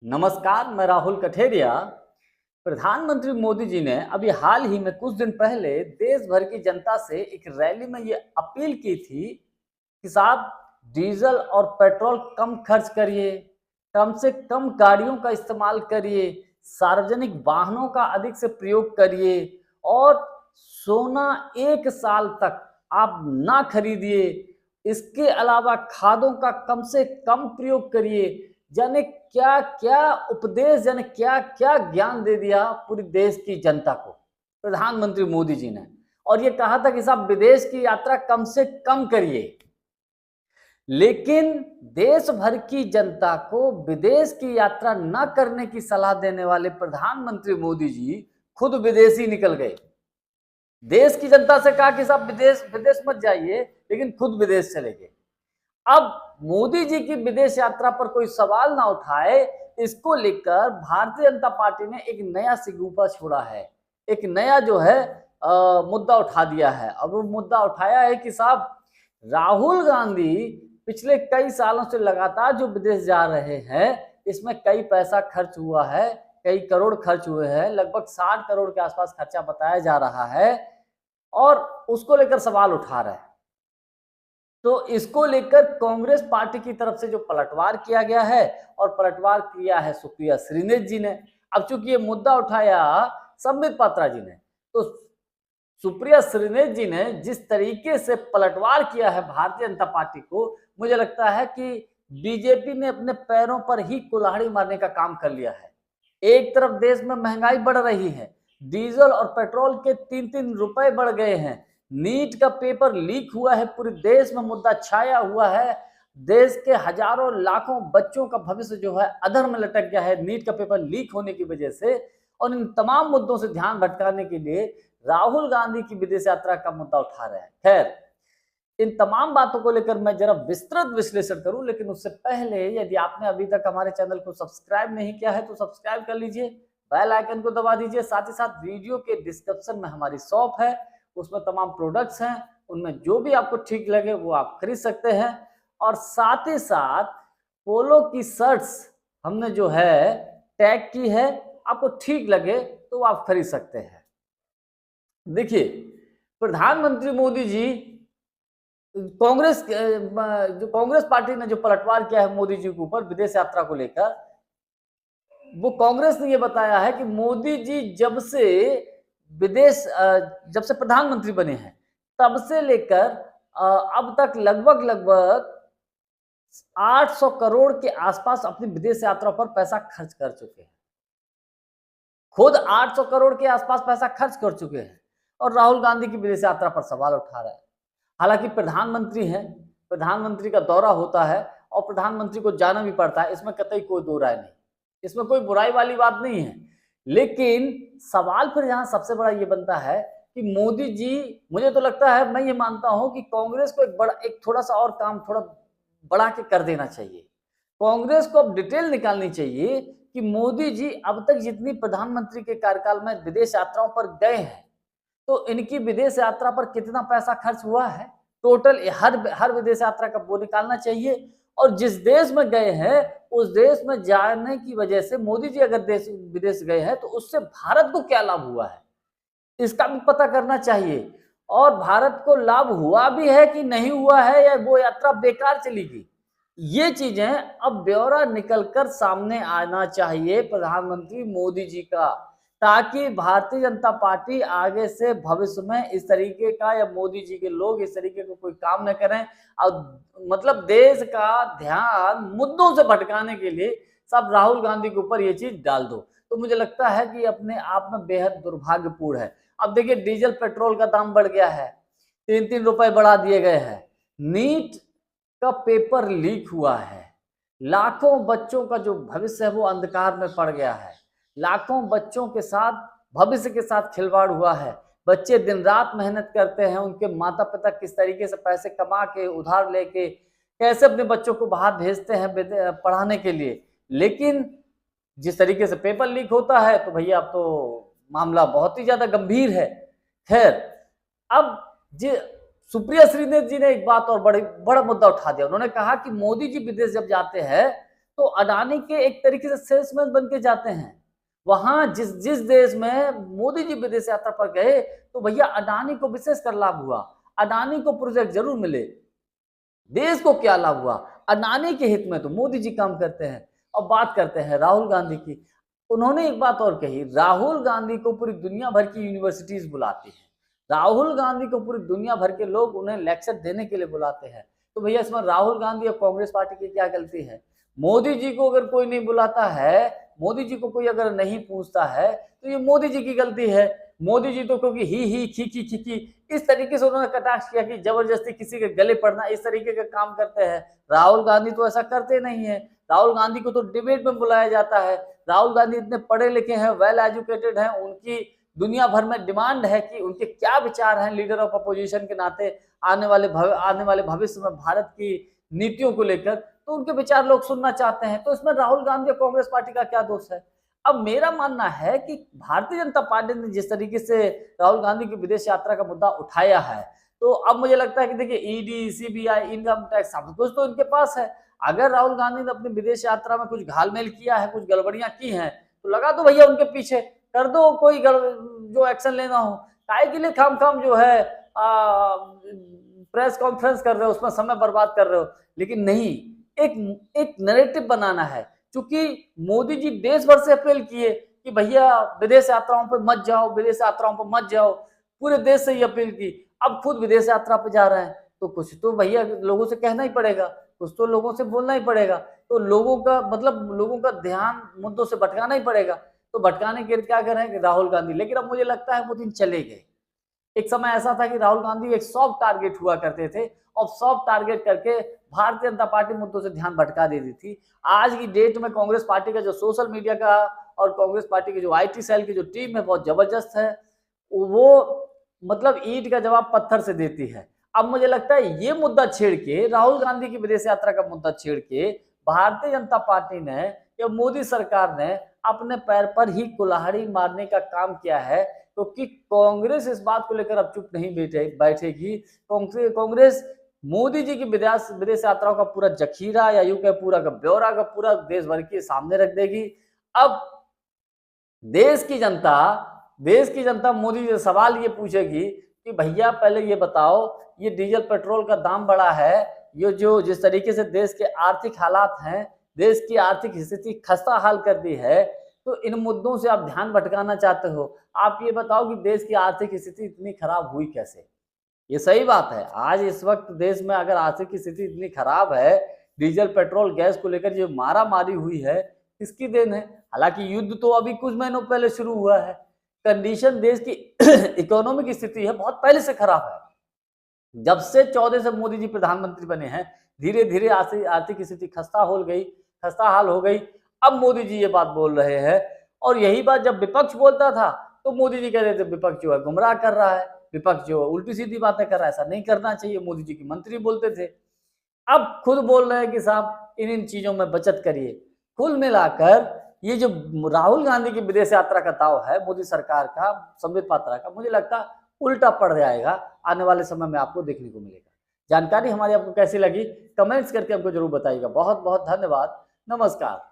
नमस्कार, मैं राहुल कठेरिया। प्रधानमंत्री मोदी जी ने अभी हाल ही में कुछ दिन पहले देश भर की जनता से एक रैली में ये अपील की थी कि साहब डीजल और पेट्रोल कम खर्च करिए, कम से कम गाड़ियों का इस्तेमाल करिए, सार्वजनिक वाहनों का अधिक से प्रयोग करिए और सोना 1 साल तक आप ना खरीदिए। इसके अलावा खादों का कम से कम प्रयोग करिए। जाने क्या क्या उपदेश, जाने क्या क्या ज्ञान दे दिया पूरी देश की जनता को प्रधानमंत्री मोदी जी ने। और ये कहा था कि साहब विदेश की यात्रा कम से कम करिए। लेकिन देश भर की जनता को विदेश की यात्रा न करने की सलाह देने वाले प्रधानमंत्री मोदी जी खुद विदेश ही निकल गए। देश की जनता से कहा कि साहब विदेश विदेश मत जाइए, लेकिन खुद विदेश चले गए। अब मोदी जी की विदेश यात्रा पर कोई सवाल ना उठाए, इसको लेकर भारतीय जनता पार्टी ने एक नया सिगूफा छोड़ा है, एक नया जो है मुद्दा उठा दिया है। अब वो मुद्दा उठाया है कि साहब राहुल गांधी पिछले कई सालों से लगातार जो विदेश जा रहे हैं, इसमें कई पैसा खर्च हुआ है, कई करोड़ खर्च हुए हैं, लगभग 60 करोड़ के आसपास खर्चा बताया जा रहा है और उसको लेकर सवाल उठा रहे हैं। तो इसको लेकर कांग्रेस पार्टी की तरफ से जो पलटवार किया गया है, और पलटवार किया है सुप्रिया श्रीनेत जी ने। अब चूंकि ये मुद्दा उठाया संबित पात्रा जी ने, तो सुप्रिया श्रीनेत जी ने जिस तरीके से पलटवार किया है भारतीय जनता पार्टी को, मुझे लगता है कि बीजेपी ने अपने पैरों पर ही कुल्हाड़ी मारने का काम कर लिया है। एक तरफ देश में महंगाई बढ़ रही है, डीजल और पेट्रोल के 3-3 रुपए बढ़ गए हैं, नीट का पेपर लीक हुआ है, पूरे देश में मुद्दा छाया हुआ है, देश के हजारों लाखों बच्चों का भविष्य जो है अधर में लटक गया है नीट का पेपर लीक होने की वजह से। और इन तमाम मुद्दों से ध्यान भटकाने के लिए राहुल गांधी की विदेश यात्रा का मुद्दा उठा रहे हैं। खैर, इन तमाम बातों को लेकर मैं जरा विस्तृत विश्लेषण करूं, लेकिन उससे पहले यदि आपने अभी तक हमारे चैनल को सब्सक्राइब नहीं किया है तो सब्सक्राइब कर लीजिए, बेल आइकन को दबा दीजिए। साथ ही साथ वीडियो के डिस्क्रिप्शन में हमारी शॉप है, उसमें तमाम प्रोडक्ट्स हैं, उनमें जो भी आपको ठीक लगे वो आप खरीद सकते हैं। और साथ ही साथ पोलो की शर्ट्स हमने जो है टैग की है, आपको ठीक लगे तो आप खरीद सकते हैं। देखिए, प्रधानमंत्री मोदी जी कांग्रेस पार्टी ने जो पलटवार किया है मोदी जी के ऊपर विदेश यात्रा को लेकर, वो कांग्रेस ने ये बताया है कि मोदी जी जब से प्रधानमंत्री बने हैं, तब से लेकर अब तक लगभग 800 करोड़ के आसपास अपनी विदेश यात्रा पर पैसा खर्च कर चुके हैं। खुद 800 करोड़ के आसपास पैसा खर्च कर चुके हैं और राहुल गांधी की विदेश यात्रा पर सवाल उठा रहे हैं। हालांकि प्रधानमंत्री हैं, प्रधानमंत्री का दौरा होता है और प्रधानमंत्री को जाना भी पड़ता है, इसमें कतई कोई दो राय नहीं, इसमें कोई बुराई वाली बात नहीं है। लेकिन सवाल फिर यहाँ सबसे बड़ा ये बनता है कि मोदी जी, मुझे तो लगता है, मैं ये मानता हूं कि कांग्रेस को एक थोड़ा सा और काम थोड़ा बढ़ा के कर देना चाहिए। कांग्रेस को अब डिटेल निकालनी चाहिए कि मोदी जी अब तक जितनी प्रधानमंत्री के कार्यकाल में विदेश यात्राओं पर गए हैं, तो इनकी विदेश यात्रा पर कितना पैसा खर्च हुआ है, टोटल हर विदेश यात्रा का वो निकालना चाहिए। और जिस देश में गए हैं, उस देश में जाने की वजह से मोदी जी अगर विदेश गए हैं तो उससे भारत को क्या लाभ हुआ है, इसका भी पता करना चाहिए। और भारत को लाभ हुआ भी है कि नहीं हुआ है, या वो यात्रा बेकार चली गई, ये चीजें अब ब्यौरा निकलकर सामने आना चाहिए प्रधानमंत्री मोदी जी का, ताकि भारतीय जनता पार्टी आगे से भविष्य में इस तरीके का, या मोदी जी के लोग इस तरीके का कोई काम न करें। और मतलब देश का ध्यान मुद्दों से भटकाने के लिए सब राहुल गांधी के ऊपर ये चीज डाल दो, तो मुझे लगता है कि अपने आप में बेहद दुर्भाग्यपूर्ण है। अब देखिए, डीजल पेट्रोल का दाम बढ़ गया है, 3-3 रुपए बढ़ा दिए गए हैं, नीट का पेपर लीक हुआ है, लाखों बच्चों का जो भविष्य है वो अंधकार में पड़ गया है, लाखों बच्चों के साथ भविष्य के साथ खिलवाड़ हुआ है। बच्चे दिन रात मेहनत करते हैं, उनके माता पिता किस तरीके से पैसे कमा के उधार लेके कैसे अपने बच्चों को बाहर भेजते हैं पढ़ाने के लिए, लेकिन जिस तरीके से पेपर लीक होता है तो भैया अब तो मामला बहुत ही ज्यादा गंभीर है। खैर, अब सुप्रिया श्रीनेत जी ने एक बात और बड़ा मुद्दा उठा दिया। उन्होंने कहा कि मोदी जी विदेश जब जाते हैं तो अडानी के एक तरीके से सेल्समैन बन के जाते हैं। वहां जिस जिस देश में मोदी जी विदेश यात्रा पर गए तो भैया अडानी को विशेषकर लाभ हुआ, अडानी को प्रोजेक्ट जरूर मिले। देश को क्या लाभ हुआ? अडानी के हित में तो मोदी जी काम करते हैं। अब बात करते हैं राहुल गांधी की। उन्होंने एक बात और कही, राहुल गांधी को पूरी दुनिया भर की यूनिवर्सिटीज बुलाती है, राहुल गांधी को पूरी दुनिया भर के लोग उन्हें लेक्चर देने के लिए बुलाते हैं। तो भैया इसमें राहुल गांधी और कांग्रेस पार्टी की क्या गलती है? मोदी जी को अगर कोई नहीं बुलाता है, मोदी जी को कोई अगर नहीं पूछता है तो ये मोदी जी की गलती है। मोदी जी तो क्योंकि ही खी इस तरीके से उन्होंने कटाक्ष किया कि जबरदस्ती किसी के गले पड़ना, इस तरीके का काम करते हैं। राहुल गांधी तो ऐसा करते नहीं है। राहुल गांधी को तो डिबेट में बुलाया जाता है। राहुल गांधी इतने पढ़े लिखे हैं, वेल एजुकेटेड हैं, उनकी दुनिया भर में डिमांड है कि उनके क्या विचार हैं लीडर ऑफ अपोजिशन के नाते आने वाले भविष्य में भारत की नीतियों को लेकर, तो उनके विचार लोग सुनना चाहते हैं। तो इसमें राहुल गांधी और कांग्रेस पार्टी का क्या दोष है? अब मेरा मानना है कि भारतीय जनता पार्टी ने जिस तरीके से राहुल गांधी की विदेश यात्रा का मुद्दा उठाया है, तो अब मुझे लगता है कि देखिए ईडी, सीबीआई, इनकम टैक्स सब कुछ तो इनके पास है। अगर राहुल गांधी ने अपनी विदेश यात्रा में कुछ घालमेल किया है, कुछ गड़बड़ियां की हैं, तो लगा दो भैया उनके पीछे, कर दो कोई जो एक्शन लेना हो। काय के लिए खाम जो है प्रेस कॉन्फ्रेंस कर रहे हो, उसमें समय बर्बाद कर रहे हो। लेकिन नहीं, एक नैरेटिव बनाना है। क्योंकि मोदी जी देश भर से अपील किए कि भैया विदेश यात्राओं पर मत जाओ, विदेश यात्राओं पर मत जाओ, पूरे देश से ही अपील की। अब खुद विदेश यात्रा पे जा रहे हैं तो कुछ तो भैया लोगों से कहना ही पड़ेगा, कुछ तो लोगों से बोलना ही पड़ेगा। तो लोगों का ध्यान मुद्दों से भटकाना ही पड़ेगा। तो भटकाने के लिए क्या करें राहुल गांधी, लेकिन अब मुझे लगता है वो दिन चले गए। एक समय ऐसा था कि राहुल गांधी एक सॉफ्ट टारगेट हुआ करते थे और सॉफ्ट टारगेट करके भारतीय जनता पार्टी मुद्दों से ध्यान भटका देती थी। आज की डेट में कांग्रेस पार्टी का जो सोशल मीडिया का और कांग्रेस पार्टी की जो आईटी सेल की जो टीम है बहुत जबरदस्त है। वो मतलब ईंट का जवाब पत्थर से देती है। अब मुझे लगता है ये मुद्दा छेड़ के, राहुल गांधी की विदेश यात्रा का मुद्दा छेड़ के भारतीय जनता पार्टी ने या मोदी सरकार ने अपने पैर पर ही कुल्हाड़ी मारने का काम किया है। क्योंकि कांग्रेस इस बात को लेकर अब चुप नहीं बैठेगी। कांग्रेस मोदी जी की विदेश यात्राओं का पूरा जखीरा या यूं कहे पूरा का ब्यौरा का पूरा देश भर के सामने रख देगी। अब देश की जनता मोदी जी से सवाल ये पूछेगी कि भैया पहले ये बताओ, ये डीजल पेट्रोल का दाम बढ़ा है, ये जो जिस तरीके से देश के आर्थिक हालात हैं, देश की आर्थिक स्थिति खस्ता हाल कर दी है, तो इन मुद्दों से आप ध्यान भटकाना चाहते हो। आप ये बताओ कि देश की आर्थिक स्थिति इतनी खराब हुई कैसे? ये सही बात है, आज इस वक्त देश में अगर आर्थिक स्थिति इतनी खराब है, डीजल पेट्रोल गैस को लेकर जो मारा मारी हुई है, किसकी देन है? हालांकि युद्ध तो अभी कुछ महीनों पहले शुरू हुआ है। कंडीशन देश की इकोनॉमिक स्थिति है बहुत पहले से खराब है। जब से 14 से मोदी जी प्रधानमंत्री बने हैं, धीरे धीरे आर्थिक स्थिति खस्ता हाल हो गई। अब मोदी जी ये बात बोल रहे हैं, और यही बात जब विपक्ष बोलता था तो मोदी जी कहते थे विपक्ष जो है गुमराह कर रहा है, विपक्ष जो उल्टी सीधी बातें कर रहा है, ऐसा नहीं करना चाहिए। मोदी जी के मंत्री बोलते थे। अब खुद बोल रहे हैं कि साहब इन चीजों में बचत करिए। कुल मिलाकर ये जो राहुल गांधी की विदेश यात्रा का दाव है मोदी सरकार का, संबित पात्रा का, मुझे लगता उल्टा पड़ जाएगा, आने वाले समय में आपको देखने को मिलेगा। जानकारी हमारी आपको कैसी लगी कमेंट्स करके हमको जरूर बताइएगा। बहुत बहुत धन्यवाद। नमस्कार।